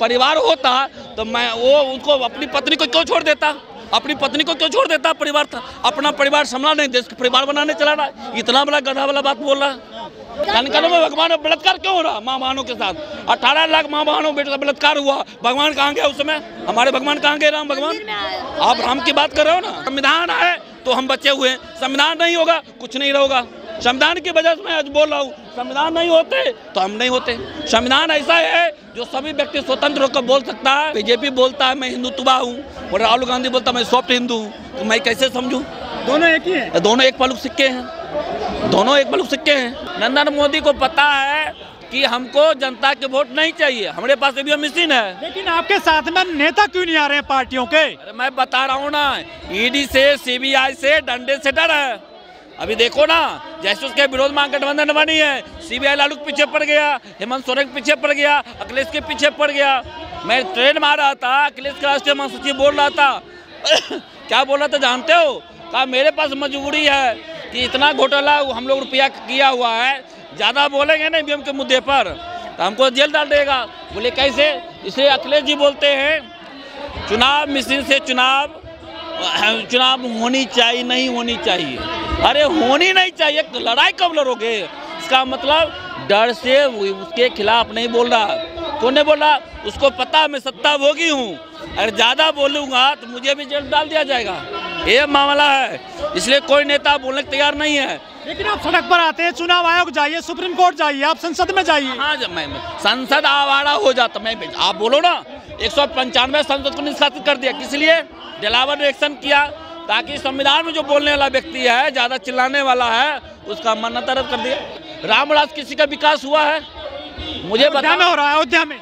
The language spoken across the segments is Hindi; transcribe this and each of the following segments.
परिवार होता तो मैं वो उनको अपनी पत्नी को क्यों छोड़ देता, अपनी पत्नी को क्यों छोड़ देता? परिवार था, अपना परिवार संभाला नहीं, देश का परिवार बनाने चला रहा। इतना बड़ा गधा वाला बात बोल रहा। कनकनों में भगवान बलात्कार क्यों हो रहा? माँ बहनों के साथ 18 लाख माँ बहनों बेटे का बलात्कार हुआ। भगवान कहाँ गए उस समय? हमारे भगवान कहाँ गए? राम भगवान। आप राम की बात कर रहे हो ना। संविधान है तो हम बचे हुए हैं, संविधान नहीं होगा कुछ नहीं होगा। संविधान की वजह से मैं आज बोल रहा हूँ, संविधान नहीं होते तो हम नहीं होते। संविधान ऐसा है जो सभी व्यक्ति स्वतंत्र होकर बोल सकता है। बीजेपी बोलता है मैं हिंदुत्वा हूँ और राहुल गांधी बोलता है मैं सॉफ्ट हिंदू हूँ, तो मैं कैसे समझूँ? दोनों एक ही हैं। दोनों एक पलक सिक्के हैं, दोनों एक पलक सिक्के हैं। नरेंद्र मोदी को पता है कि हमको जनता के वोट नहीं चाहिए, हमारे पास ईवीएम मशीन है। लेकिन आपके साथ में नेता क्यों नहीं आ रहे हैं पार्टियों के? अरे मैं बता रहा हूँ ना, ईडी से सीबीआई से डंडे से डर है। अभी देखो ना, जैसे उसके विरोध में गठबंधन बनी है, सीबीआई लालू के पीछे पड़ गया, हेमंत सोरेन के पीछे पड़ गया, अखिलेश के पीछे पड़ गया। मैं ट्रेन में आ रहा था, अखिलेश का राष्ट्रीय महासचिव बोल रहा था क्या बोल रहा था जानते हो? कहा मेरे पास मजबूरी है कि इतना घोटाला हम लोग रुपया किया हुआ है, ज़्यादा बोलेंगे ना ईवीएम के मुद्दे पर तो हमको जेल डाल देगा। बोले कैसे? इसलिए अखिलेश जी बोलते हैं चुनाव मशीन से चुनाव होनी चाहिए, नहीं होनी चाहिए। अरे होनी नहीं चाहिए, लड़ाई कब लड़ोगे? इसका मतलब डर से उसके खिलाफ नहीं बोल रहा। कौन नहीं बोल रहा? उसको पता मैं सत्ता भोगी हूँ, अगर ज़्यादा बोलूँगा तो मुझे भी जेल डाल दिया जाएगा। ये मामला है, इसलिए कोई नेता बोलने को तैयार नहीं है। लेकिन आप सड़क पर आते हैं, चुनाव आयोग जाइए, सुप्रीम कोर्ट जाइए, आप संसद में जाइए। हाँ, जब मैं संसद आवारा हो जाता मैं, आप बोलो ना 195 संसद को निष्कासित कर दिया, किस लिए? दिलावर ने एक्शन किया ताकि संविधान में जो बोलने वाला व्यक्ति है, ज़्यादा चिल्लाने वाला है, उसका मान्यता रद्द कर दिया। रामराज किसी का विकास हुआ है? मुझे बता हो रहा है अयोध्या में।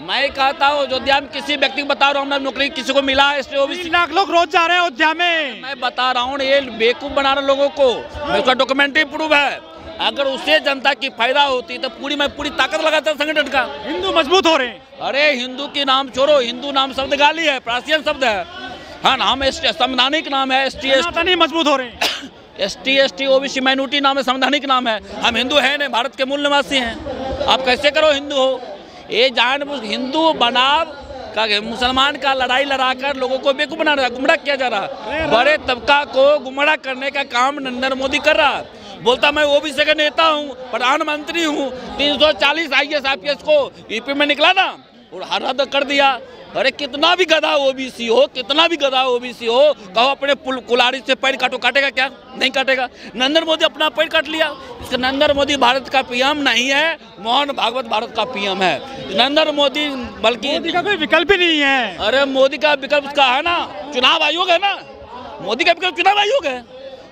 मैं कहता हूँ अयोध्या में किसी व्यक्ति को बता रहा हूँ नौकरी किसी को मिला है? 3 लाख लोग रोज जा रहे हैं अयोध्या में। मैं बता रहा हूँ ये बेवकूफ बना रहे लोगों को, उसका डॉक्यूमेंट्री प्रूफ है। अगर उससे जनता की फायदा होती तो मैं पूरी ताकत लगाता संगठन का। हिंदू मजबूत हो रहे हैं। अरे हिंदू की नाम छोड़ो, हिंदू नाम शब्द गाली है, प्राचीन शब्द है। हाँ नाम संवैधानिक नाम है। ST मजबूत हो रहे हैं। ST OBC माइनॉरिटी नाम है, संवैधानिक नाम है। हम हिंदू है नहीं, भारत के मूल निवासी हैं। आप कैसे करो हिंदू हो? ये जानबूझ हिंदू बनाव का मुसलमान का लड़ाई लड़ाकर लोगों को बेवकूफ बना रहा है, गुमराह किया जा रहा है। बड़े तबका को गुमराह करने का काम नरेंद्र मोदी कर रहा है। बोलता मैं OBC का नेता हूँ, प्रधानमंत्री हूँ, 340 IAS IPS को यूपी में निकला ना और रद्द कर दिया। अरे कितना भी गधा OBC हो, कितना भी गधा OBC हो, कहो अपने कुल्हाड़ी से पैर काटो, काटेगा क्या? नहीं काटेगा। नरेंद्र मोदी अपना पैर काट लिया। इसका नरेंद्र मोदी भारत का PM नहीं है, मोहन भागवत भारत का PM है। नरेंद्र मोदी बल्कि मोदी का कोई विकल्प ही नहीं है। अरे मोदी का विकल्प उसका है ना, चुनाव आयोग है ना। मोदी का विकल्प चुनाव आयोग है।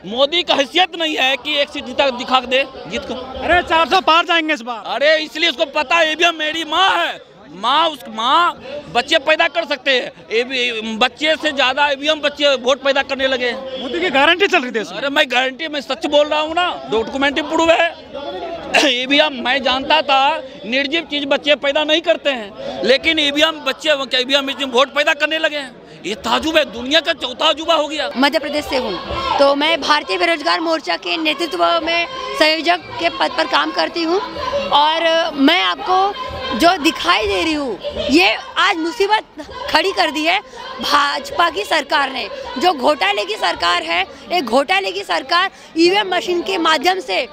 मोदी का हैसियत नहीं है कि एक सीट दिखा दे जीत को। अरे 400 पार जाएंगे इस बार। अरे इसलिए उसको पता है ईवीएम मेरी माँ है। माँ बच्चे पैदा कर सकते हैं, बच्चे से ज्यादा ईवीएम बच्चे वोट पैदा करने लगे। मोदी की गारंटी चल रही थी। अरे मैं गारंटी, मैं सच बोल रहा हूँ ना, डॉक्यूमेंट्री प्रूफ है। ईवीएम मैं जानता था निर्जीव चीज बच्चे पैदा नहीं करते हैं, लेकिन ईवीएम बच्चे ईवीएम वोट पैदा करने लगे हैं। ये ताजुब है, दुनिया का चौथा अजूबा हो गया। मध्य प्रदेश से हूँ, तो मैं भारतीय बेरोजगार मोर्चा के नेतृत्व में संयोजक के पद पर काम करती हूँ। और मैं आपको जो दिखाई दे रही हूँ, ये आज मुसीबत खड़ी कर दी है भाजपा की सरकार ने। जो घोटाले की सरकार है, एक घोटाले की सरकार ईवीएम मशीन के माध्यम से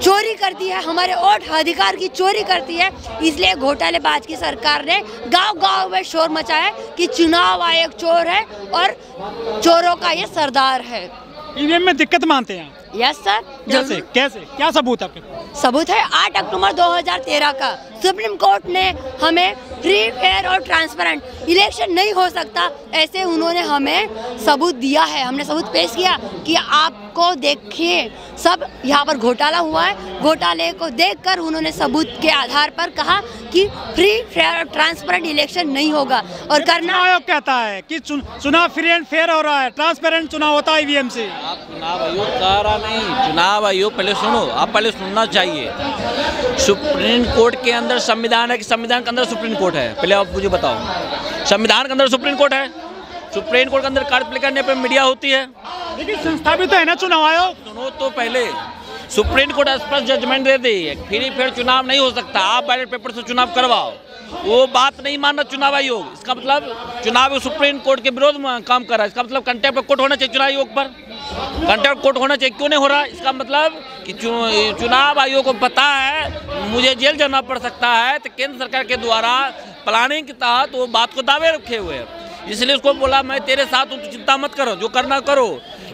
चोरी करती है, हमारे वोट अधिकार की चोरी करती है। इसलिए घोटालेबाज की सरकार ने गांव-गांव में शोर मचाया कि चुनाव आयोग चोर है और चोरों का ये सरदार है। ईवीएम में दिक्कत मानते हैं? Yes sir. कैसे क्या सबूत है आपके? सबूत है 8 अक्टूबर 2013 का सुप्रीम कोर्ट ने हमें फ्री फेयर और ट्रांसपेरेंट इलेक्शन नहीं हो सकता, ऐसे उन्होंने हमें सबूत दिया है। हमने सबूत पेश किया कि आपको देखिए सब यहाँ पर घोटाला हुआ है। घोटाले को देखकर उन्होंने सबूत के आधार पर कहा कि फ्री फेयर और ट्रांसपेरेंट इलेक्शन नहीं होगा। और करना आयोग कहता है कि चुनाव फ्री एंड फेयर हो रहा है, ट्रांसपेरेंट चुनाव होता है ईवीएम से। आप चुनाव आयोग कह रहा नहीं, चुनाव आयोग पहले सुनो, आप पहले सुनना चाहिए। सुप्रीम कोर्ट के अंदर संविधान है कि संविधान के अंदर सुप्रीम कोर्ट है? पहले आप मुझे बताओ। संविधान के अंदर सुप्रीम कोर्ट है, सुप्रीम कोर्ट के अंदर कार्य करने पर मीडिया होती है, लेकिन संस्था भी तो है ना चुनाव आयोग। सुनो तो पहले, सुप्रीम कोर्ट स्पष्ट जजमेंट दे दी है, फ्री फेयर चुनाव नहीं हो सकता, आप बैलेट पेपर से चुनाव करवाओ। वो बात नहीं मान रहा चुनाव आयोग। इसका मतलब चुनाव सुप्रीम कोर्ट के विरोध में काम कर रहा है। इसका मतलब कंटेम्प्ट ऑफ कोर्ट होना चाहिए चुनाव आयोग पर, कंटेम्प्ट कोर्ट होना चाहिए। क्यों नहीं हो रहा? इसका मतलब कि चुनाव आयोग को पता है मुझे जेल जाना पड़ सकता है, तो केंद्र सरकार के द्वारा प्लानिंग के तहत वो बात को दावे रखे हुए हैं, इसलिए उसको बोला मैं तेरे साथ हूँ, चिंता मत करो, जो करना करो।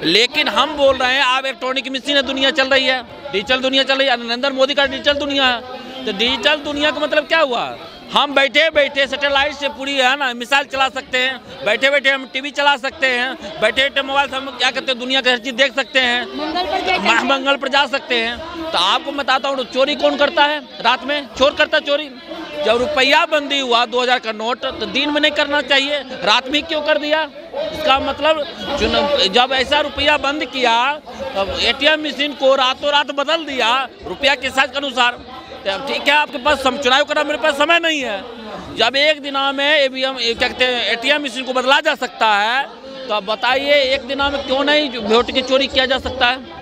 लेकिन हम बोल रहे हैं अब इलेक्ट्रॉनिक मशीन है, दुनिया चल रही है, डिजिटल दुनिया चल रही है। नरेंद्र मोदी का डिजिटल दुनिया है, तो डिजिटल दुनिया का मतलब क्या हुआ? हम बैठे बैठे सैटेलाइट से पूरी है ना मिसाइल चला सकते हैं, बैठे बैठे हम टीवी चला सकते हैं, बैठे बैठे मोबाइल से हम क्या कहते हैं दुनिया की हर चीज़ देख सकते हैं, मंगल पर जा सकते हैं। तो आपको बताता हूँ चोरी कौन करता है? रात में चोर करता है चोरी। जब रुपया बंदी हुआ 2000 का नोट, तो दिन में नहीं करना चाहिए, रात में क्यों कर दिया? इसका मतलब जब ऐसा रुपया बंद किया तब ATM मशीन को रातों रात बदल दिया रुपया के साइज के अनुसार। ठीक है, आपके पास चुनाव करना, मेरे पास समय नहीं है। जब एक दिन में क्या कहते हैं ATM मशीन को बदला जा सकता है, तो आप बताइए एक दिन में क्यों नहीं वोट की चोरी किया जा सकता है?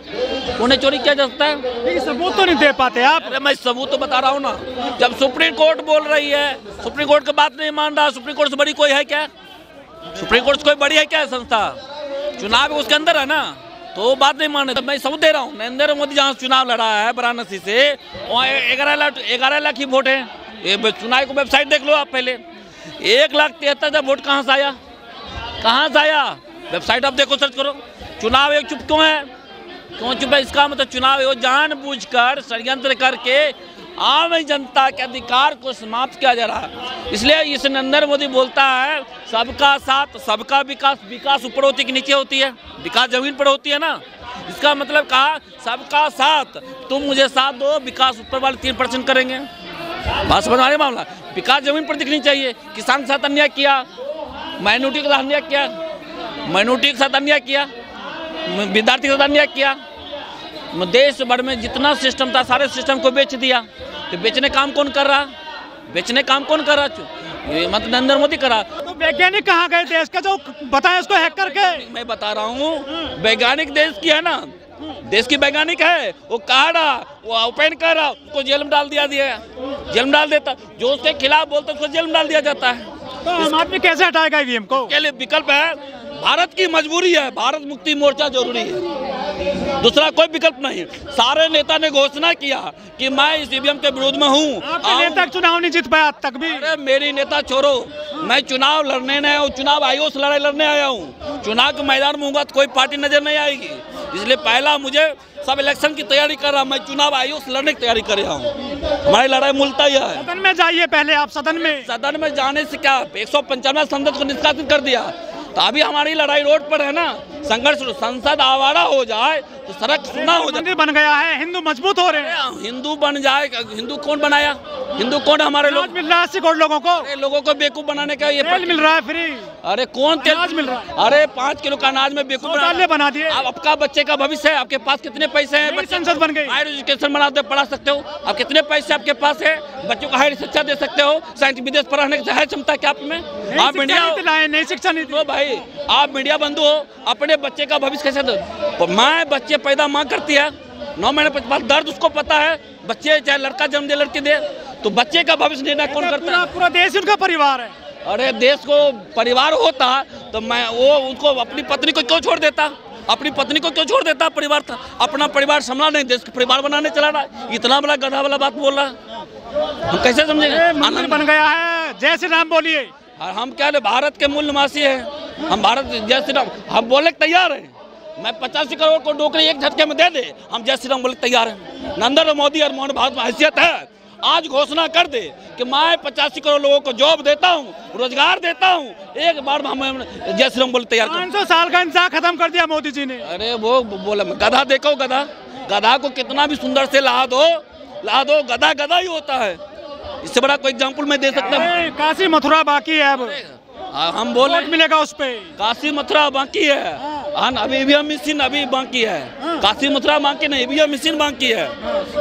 क्यों नहीं चोरी किया जा सकता है? सबूत तो नहीं दे पाते आप। अरे मैं सबूत तो बता रहा हूँ ना। जब सुप्रीम कोर्ट बोल रही है, सुप्रीम कोर्ट की बात नहीं मान रहा, सुप्रीम कोर्ट से बड़ी कोई है क्या? सुप्रीम कोर्ट से कोई बड़ी है क्या संस्था? चुनाव उसके अंदर है ना, तो बात नहीं माने। तो मैं सबूत दे रहा हूँ, नरेंद्र मोदी जहाँ चुनाव लड़ा है वाराणसी से, वहाँ 11 लाख ही वोट है। ये चुनाव को वेबसाइट देख लो आप पहले। 1,73,000 वोट कहाँ से आया? कहाँ से आया? वेबसाइट आप देखो, सर्च करो। चुनाव आयोग चुप क्यों है? क्यों चुप है? इसका मतलब चुनाव आयोग जानबूझकर षड्यंत्र करके आम जनता के अधिकार को समाप्त किया जा रहा है। इसलिए इस नरेंद्र मोदी बोलता है सबका साथ सबका विकास। विकास ऊपर होती कि नीचे होती है? विकास जमीन पर होती है ना। इसका मतलब कहा सबका साथ, तुम मुझे साथ दो, विकास ऊपर वाले 3% करेंगे। बात समझ आ रही मामला? विकास जमीन पर दिखनी चाहिए। किसान के साथ अन्याय किया, माइनॉरिटी के साथ अन्याय किया, माइनॉरिटी के साथ अन्याय किया, विद्यार्थी के साथ अन्याय किया। देश भर में जितना सिस्टम था सारे सिस्टम को बेच दिया। तो बेचने काम कौन कर रहा? बेचने काम कौन कर रहा? ये मतलब नरेंद्र मोदी करा। तो वैज्ञानिक कहाँ गए देश का जो बताया उसको हैक करके? मैं बता रहा हूँ वैज्ञानिक देश की है ना, देश की वैज्ञानिक है, वो कहा रहा, वो ओपन कर रहा, उसको जेल में डाल दिया, जेल में डाल देता। जो उसके खिलाफ बोलता उसको जेल में डाल दिया जाता है। तो आम आदमी कैसे हटाएगा EVM को? के लिए विकल्प है, भारत की मजबूरी है, भारत मुक्ति मोर्चा जरूरी है, दूसरा कोई विकल्प नहीं। सारे नेता ने घोषणा किया कि मैं इस EVM के विरोध में हूँ। आपके नेता चुनाव नहीं जीत पाया तक भी? अरे मेरी नेता छोड़ो, मैं चुनाव लड़ने नहीं हूँ, चुनाव आयोग से लड़ाई लड़ने आया हूँ। चुनाव के मैदान में होऊंगा तो कोई पार्टी नजर नहीं आएगी, इसलिए पहला मुझे सब इलेक्शन की तैयारी कर रहा, मैं चुनाव आयोग से लड़ने की तैयारी कर रहा हूँ। हमारी लड़ाई मूलता यह है। सदन में जाइए पहले आप। सदन में जाने से क्या, 195 संसद को निष्कासित कर दिया, तो अभी हमारी लड़ाई रोड पर है ना। संघर्ष, संसद आवारा हो जाए तो सड़क सुना हो जाए। बन गया है, हिंदू मजबूत हो रहे हैं। हिंदू बन जाए, हिंदू कौन बनाया? हिंदू कौन? हमारे लोग मिल रहा है 80 करोड़ लोगों को। अरे लोगों को बेवकूफ बनाने का ये तेल मिल रहा है फ्री। अरे कौन तेल अनाज मिल रहा है? अरे 5 किलो का अनाज में बेवकूफ बना दिए। आपका बच्चे का भविष्य है, आपके पास कितने पैसे हैं? संसद बन गई, हायर एजुकेशन बनाते पढ़ा सकते हो। आप कितने पैसे आपके पास है? बच्चों को हायर शिक्षा दे सकते हो, साइंस विदेश पढ़ाने की है क्षमता क्या आप में? आप मीडिया नई शिक्षा नीति तो भाई आप मीडिया बंधु हो, अपने बच्चे का भविष्य कैसे दो? माँ बच्चे पैदा माँ करती है, 9 महीने बाद दर्द उसको पता है। बच्चे चाहे लड़का जन्म दे लड़की दे, तो बच्चे का भविष्य निर्णय कौन करता है? पूरा देश उनका परिवार है। अरे देश को परिवार होता तो मैं वो उनको अपनी पत्नी को क्यों छोड़ देता? अपनी पत्नी को क्यों छोड़ देता? परिवार था, अपना परिवार संभाला नहीं, देश का परिवार बनाने चला रहा। इतना बड़ा गधा वाला बात बोल रहा, हम कैसे समझेंगे? मंदिर बन गया है, जय श्री राम बोलिए। हम क्या है, भारत के मूल निवासी है हम, भारत जय श्री राम हम बोले तैयार हैं। मैं 85 करोड़ को नौकरी एक झटके में दे दे, हम जय श्री राम बोले तैयार हैं। नरेंद्र मोदी और मोहन भारत में हैसियत है, आज घोषणा कर दे कि मैं 85 करोड़ लोगों को जॉब देता हूँ, रोजगार देता हूँ, एक बार में हम जय श्री राम बोले तैयार। 500 साल का इंतजार खत्म कर दिया मोदी जी ने। अरे वो बोला, गधा देखो, गधा गधा को कितना भी सुंदर से ला दो, गधा गधा ही होता है। इससे बड़ा कोई एग्जाम्पल मैं दे सकता हूँ? काशी मथुरा बाकी है, अब हम बोले मिलेगा उस पे। काशी मथुरा बाकी है, अभी EVM मशीन अभी बाकी है। काशी मथुरा बाकी नहीं, EVM मशीन बाकी है।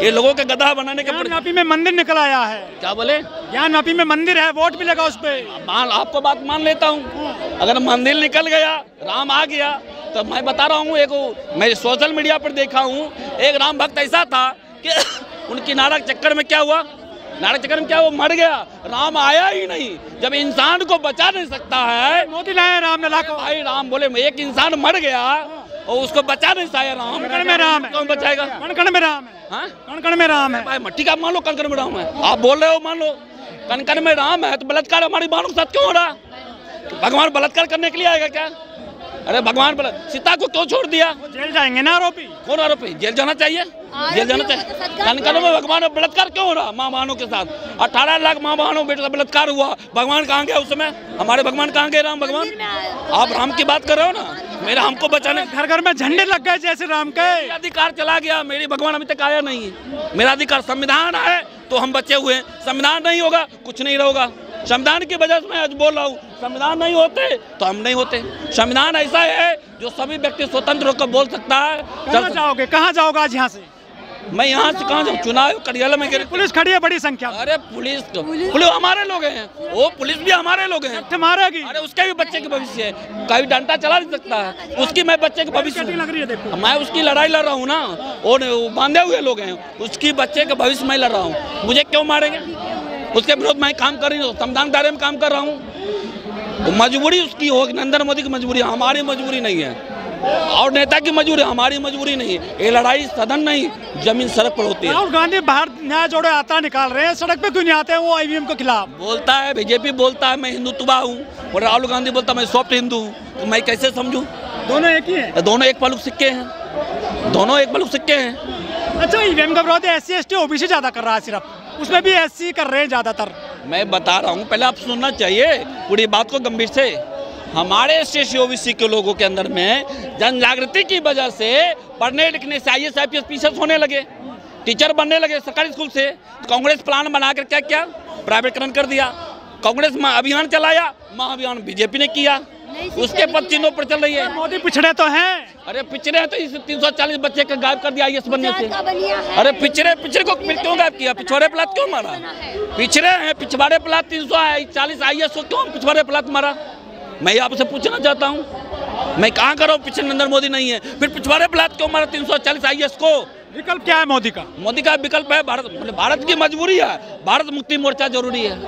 ये लोगों के गधा बनाने के ज्ञानवापी में मंदिर निकल आया है। क्या बोले? ज्ञानवापी में मंदिर है, वोट मिलेगा उस पे। आपको बात मान लेता हूँ, अगर मंदिर निकल गया, राम आ गया, तो मैं बता रहा हूँ, एक मैं सोशल मीडिया पर देखा हूँ, एक राम भक्त ऐसा था कि उनकी नारा के चक्कर में क्या हुआ, नाटक चक्र में क्या वो मर गया, राम आया ही नहीं। जब इंसान को बचा नहीं सकता है, मोदी लाए राम ने लाखों। भाई राम बोले एक इंसान मर गया और उसको बचा नहीं पाया राम। कण कण में राम है, कौन बचाएगा? कण कण में राम है, हाँ? कण कण में राम है। भाई मट्टी का मान लो कण कण में राम है, आप बोल रहे हो मान लो कण कण में राम है, तो बलात्कार हमारी बहनों के साथ क्यों हो रहा? भगवान बलात्कार करने के लिए आएगा क्या? अरे भगवान सीता को क्यों छोड़ दिया? जेल जाएंगे ना आरोपी। कौन आरोपी? जेल जाना चाहिए, जेल जाना चाहिए। कनकन में भगवान बलात्कार क्यों हो रहा? माँ बहनों के साथ 18 लाख माँ बहनों बेटों का बलात्कार हुआ, भगवान कहाँ गया उस समय? हमारे भगवान कहाँ गए? राम भगवान। आप राम की बात कर रहे हो ना, मेरा हमको बचाने घर घर में झंडे लग गए जैसे राम के। अधिकार चला गया, मेरी भगवान अभी तक आया नहीं है। मेरा अधिकार संविधान है तो हम बचे हुए हैं, संविधान नहीं होगा कुछ नहीं होगा। संविधान की वजह से मैं आज बोल रहा हूँ, संविधान नहीं होते तो हम नहीं होते। संविधान ऐसा है जो सभी व्यक्ति स्वतंत्र होकर बोल सकता है। कहाँ जाओगे, कहाँ जाओगे आज यहाँ से? मैं यहाँ से कहाँ जाऊँ? चुनाव करियाला में पुलिस खड़ी है बड़ी संख्या में। अरे पुलिस हमारे लोग हैं, वो पुलिस भी हमारे लोग हैं। मारेगी। अरे उसके भी बच्चे के भविष्य है, कभी डंडा चला नहीं सकता है, उसकी मैं बच्चे के भविष्य लग रही है देखो। मैं उसकी लड़ाई लड़ रहा हूँ ना, वो बांधे हुए लोग हैं, उसकी बच्चे के भविष्य में लड़ रहा हूँ। मुझे क्यों मारेंगे? उसके विरोध मैं काम कर रही हूँ, संविधान दायरे में काम कर रहा हूँ। मजबूरी उसकी होगी, नरेंद्र मोदी की मजबूरी, हमारी मजबूरी नहीं है। और नेता की मजबूरी, हमारी मजबूरी नहीं है। ये लड़ाई सदन नहीं, जमीन सड़क पर होती है। राहुल गांधी बाहर न्याय जोड़ो यात्रा निकाल रहे हैं, सड़क पे क्यों नहीं आते हैं वो ईवीएम के खिलाफ? बोलता है बीजेपी बोलता है मैं हिंदुत्ववादी हूँ, और राहुल गांधी बोलता है मैं सॉफ्ट हिंदू हूँ, तो मैं कैसे समझूं? दोनों एक ही हैं। दोनों एक पलक सिक्के हैं, दोनों एक पलक सिक्के हैं। अच्छा, ईवीएम का विरोध SC ST OBC ज्यादा कर रहा है, सिर्फ उसमें भी SC कर रहे हैं ज्यादातर। मैं बता रहा हूँ, पहले आप सुनना चाहिए पूरी बात को गंभीर से। हमारे SC OBC के लोगों के अंदर में जन जागृति की वजह से पढ़ने लिखने से IAS IPS PCS होने लगे, टीचर बनने लगे सरकारी स्कूल से। तो कांग्रेस प्लान बनाकर क्या किया? प्राइवेटकरण कर दिया। कांग्रेस अभियान चलाया, महाअभियान बीजेपी ने किया, उसके पद चिन्हों पर चल रही है। मोदी पिछड़े तो हैं। अरे पिछड़े हैं तो इस 340 बच्चे का गायब कर दिया IAS बनने से। अरे पिछड़े को क्यों गायब किया? पिछवाड़े प्लाट क्यों मारा? पिछड़े हैं, पिछवाड़े प्लाट 340 IAS को क्यों पिछवाड़े प्लाट मारा? मैं आपसे पूछना चाहता हूँ, मैं कहाँ कर रहा हूँ? पीछे नरेंद्र मोदी नहीं है, फिर पिछवाड़े प्लाट क्यों मारा 340 IAS को? विकल्प क्या है मोदी का? मोदी का विकल्प है भारत की मजबूरी है, भारत मुक्ति मोर्चा जरूरी है।